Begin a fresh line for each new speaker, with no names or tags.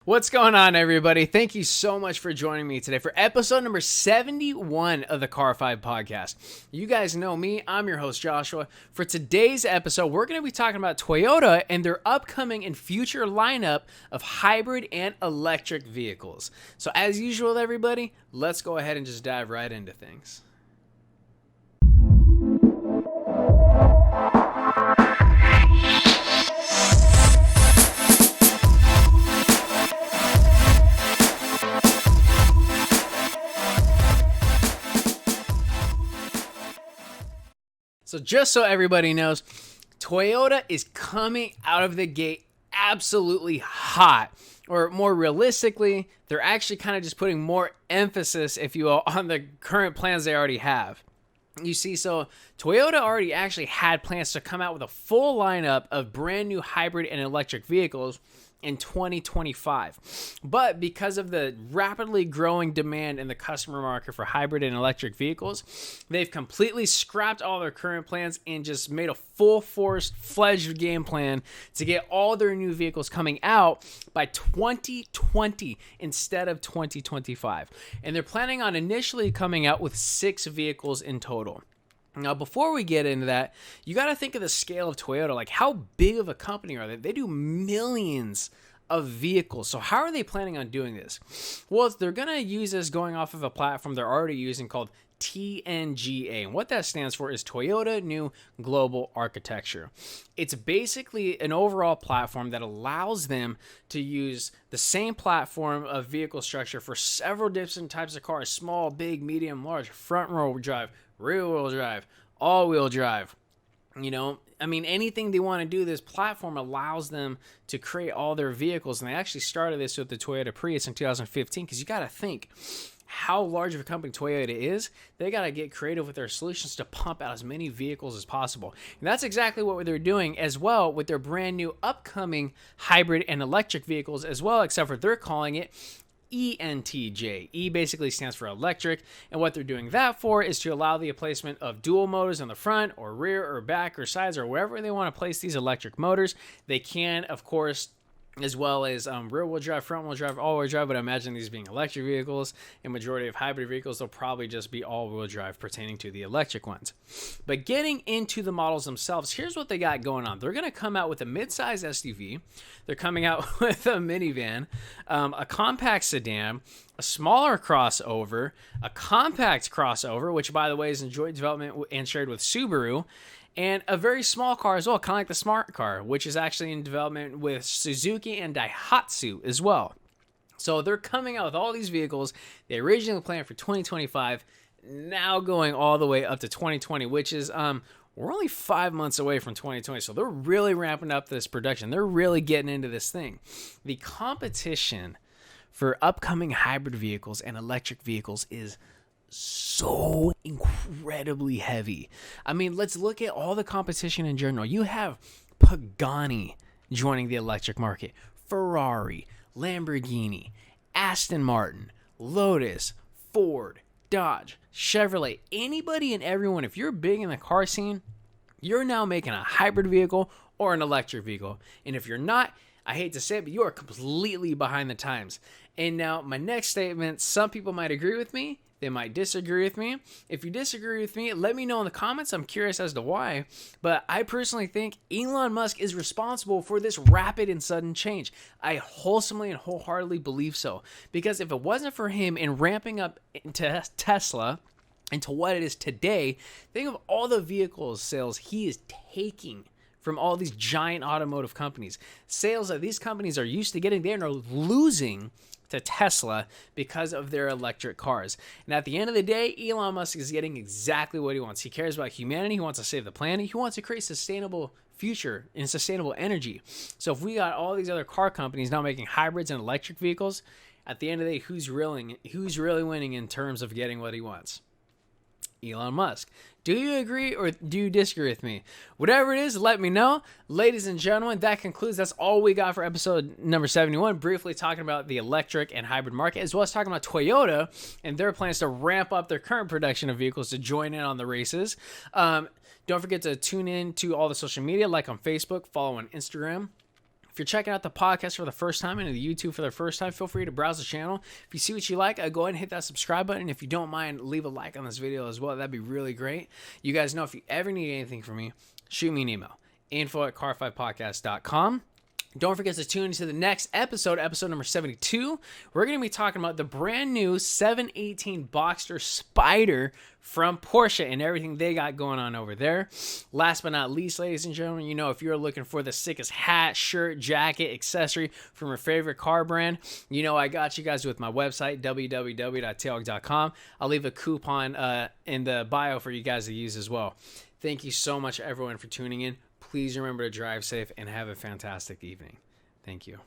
What's going on, everybody? Thank you so much for joining me today for episode number 71 of the Car 5 podcast. You guys know me. I'm your host, Joshua. For today's episode, we're going to be talking about Toyota and their upcoming and future lineup of hybrid and electric vehicles. So as usual, everybody, let's go ahead and just dive right into things. So just so everybody knows, Toyota is coming out of the gate absolutely hot. Or more realistically, they're actually kind of just putting more emphasis, if you will, on the current plans they already have. You see, so Toyota already actually had plans to come out with a full lineup of brand new hybrid and electric vehicles in 2025. But because of the rapidly growing demand in the customer market for hybrid and electric vehicles, they've completely scrapped all their current plans and just made a full-force, fledged game plan to get all their new vehicles coming out by 2020 instead of 2025. And they're planning on initially coming out with 6 vehicles in total. Now, before we get into that, you got to think of the scale of Toyota. Like, how big of a company are they? They do millions of vehicles. So how are they planning on doing this? Well, they're going to use this going off of a platform they're already using called TNGA. And what that stands for is Toyota New Global Architecture. It's basically an overall platform that allows them to use the same platform of vehicle structure for several different types of cars: small, big, medium, large, front row drive, rear-wheel drive, all-wheel drive. You know, I mean, anything they want to do, this platform allows them to create all their vehicles. And they actually started this with the Toyota Prius in 2015, because you got to think how large of a company Toyota is. They got to get creative with their solutions to pump out as many vehicles as possible. And that's exactly what they're doing as well with their brand new upcoming hybrid and electric vehicles as well, except for they're calling it ENTJ. E basically stands for electric, and what they're doing that for is to allow the placement of dual motors on the front or rear or back or sides or wherever they want to place these electric motors. They can, of course, as well as rear-wheel drive, front-wheel drive, all-wheel drive, but I imagine these being electric vehicles, and majority of hybrid vehicles, they'll probably just be all-wheel drive pertaining to the electric ones. But getting into the models themselves, here's what they got going on. They're going to come out with a mid-size SUV. They're coming out with a minivan, a compact sedan, a smaller crossover, a compact crossover, which, by the way, is in joint development and shared with Subaru, and a very small car as well, kind of like the Smart Car, which is actually in development with Suzuki and Daihatsu as well. So they're coming out with all these vehicles. They originally planned for 2025, now going all the way up to 2020, which is, we're only 5 months away from 2020. So they're really ramping up this production. They're really getting into this thing. The competition for upcoming hybrid vehicles and electric vehicles is so incredibly heavy. I mean, let's look at all the competition in general. You have Pagani joining the electric market, Ferrari, Lamborghini, Aston Martin, Lotus, Ford, Dodge, Chevrolet, anybody and everyone. If you're big in the car scene, you're now making a hybrid vehicle or an electric vehicle. And if you're not, I hate to say it, but you are completely behind the times. And now my next statement, some people might agree with me. They might disagree with me. If you disagree with me, let me know in the comments. I'm curious as to why. But I personally think Elon Musk is responsible for this rapid and sudden change. I wholesomely and wholeheartedly believe so. Because if it wasn't for him in ramping up into Tesla into what it is today, think of all the vehicle sales he is taking from all these giant automotive companies. Sales that these companies are used to getting, they are losing to Tesla because of their electric cars. And at the end of the day, Elon Musk is getting exactly what he wants. He cares about humanity. He wants to save the planet. He wants to create sustainable future and sustainable energy. So if we got all these other car companies now making hybrids and electric vehicles, at the end of the day, who's really winning in terms of getting what he wants? Elon Musk. Do you agree or do you disagree with me? Whatever it is, let me know. Ladies and gentlemen, that's all we got for episode number 71, briefly talking about the electric and hybrid market, as well as talking about Toyota and their plans to ramp up their current production of vehicles to join in on the races. Don't forget to tune in to all the social media, like on Facebook, follow on Instagram. If you're checking out the podcast for the first time and the YouTube for the first time, feel free to browse the channel. If you see what you like, go ahead and hit that subscribe button. If you don't mind, leave a like on this video as well. That'd be really great. You guys know if you ever need anything from me, shoot me an email. info@car5podcast.com. Don't forget to tune into the next episode number 72. We're going to be talking about the brand new 718 Boxster Spyder from Porsche and everything they got going on over there. Last but not least, ladies and gentlemen, you know, if you're looking for the sickest hat, shirt, jacket, accessory from your favorite car brand, you know I got you guys with my website, www.tailhawk.com. I'll leave a coupon in the bio for you guys to use as well. Thank you so much, everyone, for tuning in. Please remember to drive safe and have a fantastic evening. Thank you.